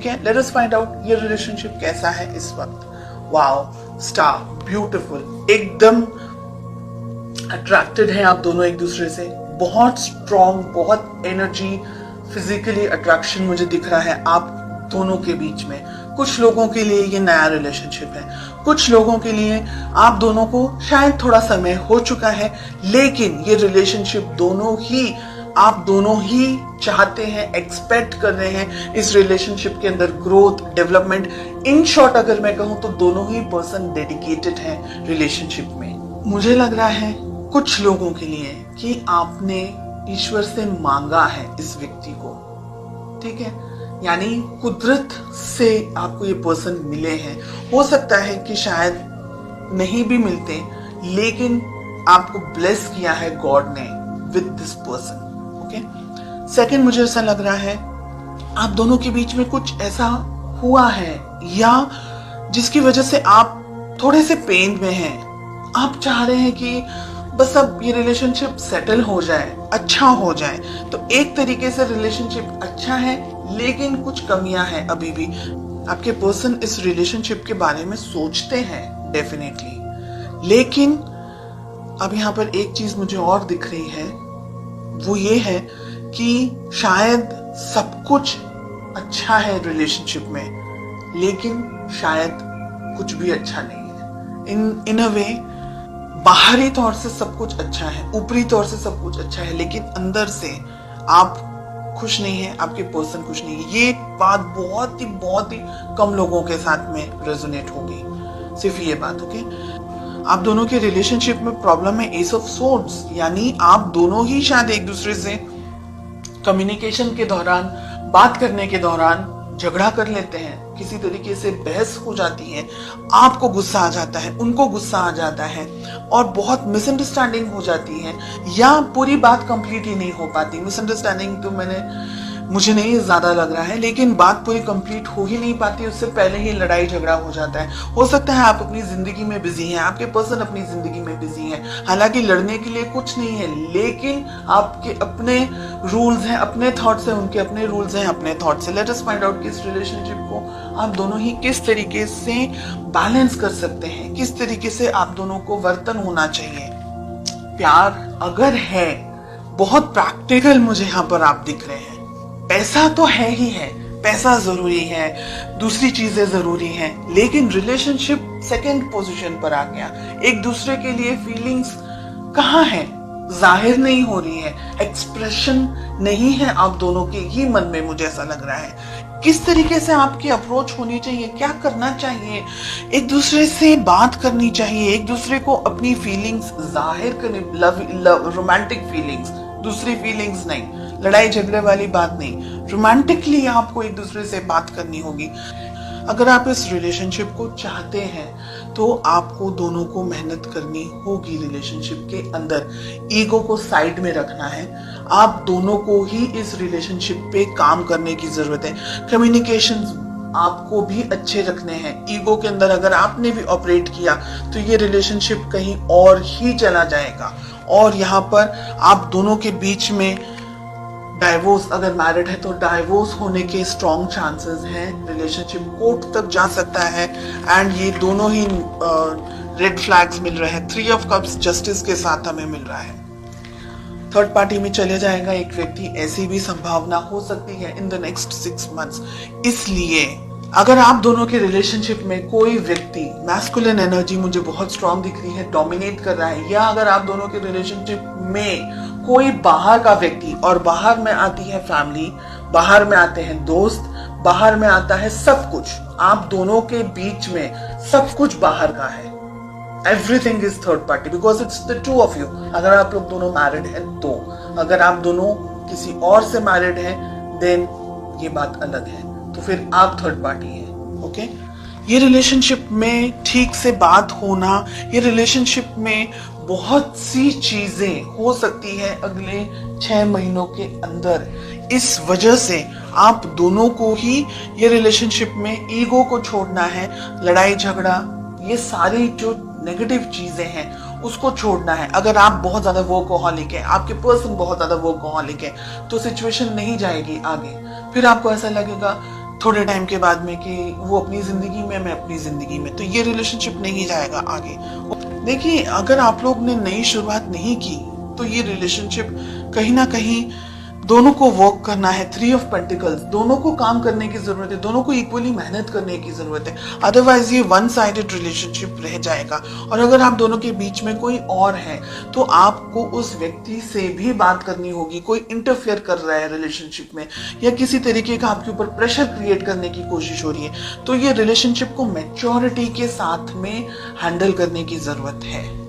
ठीक है, let us find out ये रिलेशनशिप कैसा है इस वक्त। वाओ, स्टार, ब्यूटीफुल, एकदम अट्रैक्टेड हैं आप दोनों एक दूसरे से, बहुत स्ट्रॉन्ग, बहुत एनर्जी, फिजिकली अट्रैक्शन मुझे दिख रहा है आप दोनों के बीच में। कुछ लोगों के लिए ये नया रिलेशनशिप है, कुछ लोगों के लिए आप दोनों को शायद थोड़ा समय हो चुका है, लेकिन ये रिलेशनशिप आप दोनों ही चाहते हैं, एक्सपेक्ट कर रहे हैं इस रिलेशनशिप के अंदर ग्रोथ, डेवलपमेंट। इन शॉर्ट अगर मैं कहूं तो दोनों ही पर्सन डेडिकेटेड हैं रिलेशनशिप में। मुझे लग रहा है कुछ लोगों के लिए कि आपने ईश्वर से मांगा है इस व्यक्ति को, ठीक है, यानी कुदरत से आपको ये पर्सन मिले हैं। हो सकता है कि शायद नहीं भी मिलते, लेकिन आपको ब्लेस किया है गॉड ने with this person. Okay, second, मुझे ऐसा लग रहा है आप दोनों के बीच में कुछ ऐसा हुआ है या जिसकी वजह से आप थोड़े से पेन में हैं। आप चाह रहे हैं कि बस अब ये रिलेशनशिप सेटल हो जाए, अच्छा हो जाए। तो एक तरीके से रिलेशनशिप अच्छा है, लेकिन कुछ कमियां हैं अभी भी। आपके पर्सन इस रिलेशनशिप के बारे में सोचते हैं डेफिनेटली, लेकिन अब यहाँ पर एक चीज मुझे और दिख रही है, वो ये है कि शायद सब कुछ अच्छा है रिलेशनशिप में, लेकिन शायद कुछ भी अच्छा नहीं है। इन अ वे बाहरी तौर से सब कुछ अच्छा है, ऊपरी तौर से सब कुछ अच्छा है, लेकिन अंदर से आप खुश नहीं है, आपके पर्सन खुश नहीं है। ये बात बहुत ही कम लोगों के साथ में रेजोनेट होगी, सिर्फ ये बात। ओके, आप दोनों के रिलेशनशिप में प्रॉब्लम है एस ऑफ सोर्ड्स, यानी आप दोनों ही शायद एक दूसरे से कम्युनिकेशन के दौरान, बात करने के दौरान झगड़ा कर लेते हैं, किसी तरीके से बहस हो जाती है, आपको गुस्सा आ जाता है, उनको गुस्सा आ जाता है और बहुत मिसअंडरस्टैंडिंग हो जाती है, या पूरी बात कंप्लीट ही नहीं हो पाती। मिसअंडरस्टैंडिंग तो मुझे नहीं ज्यादा लग रहा है, लेकिन बात पूरी कंप्लीट हो ही नहीं पाती, उससे पहले ही लड़ाई झगड़ा हो जाता है। हो सकता है आप अपनी जिंदगी में बिजी हैं, आपके पर्सन अपनी जिंदगी में बिजी हैं, हालांकि लड़ने के लिए कुछ नहीं है, लेकिन आपके अपने रूल्स हैं, अपने थॉट्स हैं, उनके अपने रूल्स हैं, अपने थॉट्स हैं। लेट अस फाइंड आउट कि इस रिलेशनशिप को आप दोनों ही किस तरीके से बैलेंस कर सकते हैं, किस तरीके से आप दोनों को वर्तन होना चाहिए। प्यार अगर है, बहुत प्रैक्टिकल मुझे यहाँ पर आप दिख रहे हैं। पैसा तो है ही है, पैसा जरूरी है, दूसरी चीजें जरूरी हैं, लेकिन रिलेशनशिप सेकंड पोजीशन पर आ गया। एक दूसरे के लिए फीलिंग्स कहाँ है, जाहिर नहीं हो रही है, एक्सप्रेशन नहीं है आप दोनों के ही मन में, मुझे ऐसा लग रहा है। किस तरीके से आपकी अप्रोच होनी चाहिए, क्या करना चाहिए, एक दूसरे से बात करनी चाहिए, एक दूसरे को अपनी फीलिंग्स जाहिर करनी, लव रोमांटिक फीलिंग्स, दूसरी फीलिंग्स नहीं, लड़ाई झगड़े वाली बात नहीं, रोमांटिकली आपको एक दूसरे से बात करनी होगी। अगर आप इस रिलेशनशिप को चाहते हैं तो आपको दोनों को मेहनत करनी होगी रिलेशनशिप के अंदर। ईगो को साइड में रखना है, आप दोनों को ही इस रिलेशनशिप पे काम करने की जरूरत है। कम्युनिकेशंस आपको भी अच्छे रखने हैं। ईगो के अंदर अगर आपने भी ऑपरेट किया तो ये रिलेशनशिप कहीं और ही चला जाएगा, और यहाँ पर आप दोनों के बीच में डाइवोर्स, अगर मैरिड है तो डाइवोर्स होने के स्ट्रॉन्ग चांसेस हैं, रिलेशनशिप कोर्ट तक जा सकता है। एंड ये दोनों ही रेड फ्लैग्स मिल रहे हैं, 3 ऑफ कप्स जस्टिस के साथ हमें मिल रहा है। थर्ड पार्टी में चले जाएगा एक व्यक्ति, ऐसी भी संभावना हो सकती है इन द नेक्स्ट 6 मंथ्स। इसलिए अगर आप दोनों के रिलेशनशिप में कोई व्यक्ति, मैस्कुलिन एनर्जी मुझे बहुत स्ट्रॉन्ग दिख रही है, डोमिनेट कर रहा है, या अगर आप दोनों के रिलेशनशिप में कोई बाहर का व्यक्ति, और बाहर में आती है फैमिली, बाहर में आते हैं दोस्त, बाहर में आता है सब कुछ, आप दोनों के बीच में सब कुछ बाहर का है। Everything is third party because it's the two of you. अगर आप लोग दोनों मैरिड हैं तो, अगर आप दोनों किसी और से मैरिड हैं देन ये बात अलग है, तो फिर आप थर्ड पार्टी हैं। ओके, ये रिलेशनशिप में ठीक से बात होना, ये रिलेशनशिप में बहुत सी चीजें हो सकती है अगले 6 महीनों के अंदर। इस वजह से आप दोनों को ही ये रिलेशनशिप में ईगो को छोड़ना है, लड़ाई झगड़ा, ये सारी जो नेगेटिव चीजें हैं उसको छोड़ना है। अगर आप बहुत ज्यादा वर्कहॉलिक है, आपके पर्सन बहुत ज्यादा वर्कहॉलिक है, तो सिचुएशन नहीं जाएगी आगे। फिर आपको ऐसा लगेगा थोड़े टाइम के बाद में कि वो अपनी जिंदगी में, मैं अपनी जिंदगी में, तो ये रिलेशनशिप नहीं जाएगा आगे। देखिए, अगर आप लोग ने नई शुरुआत नहीं की तो ये रिलेशनशिप कहीं ना कहीं दोनों को वर्क करना है। 3 ऑफ पेंटिकल्स, दोनों को काम करने की जरूरत है, दोनों को इक्वली मेहनत करने की जरूरत है, अदरवाइज ये वन साइडेड रिलेशनशिप रह जाएगा। और अगर आप दोनों के बीच में कोई और है तो आपको उस व्यक्ति से भी बात करनी होगी। कोई इंटरफेयर कर रहा है रिलेशनशिप में या किसी तरीके का आपके ऊपर प्रेशर क्रिएट करने की कोशिश हो रही है, तो ये रिलेशनशिप को मैच्योरिटी के साथ में हैंडल करने की जरूरत है।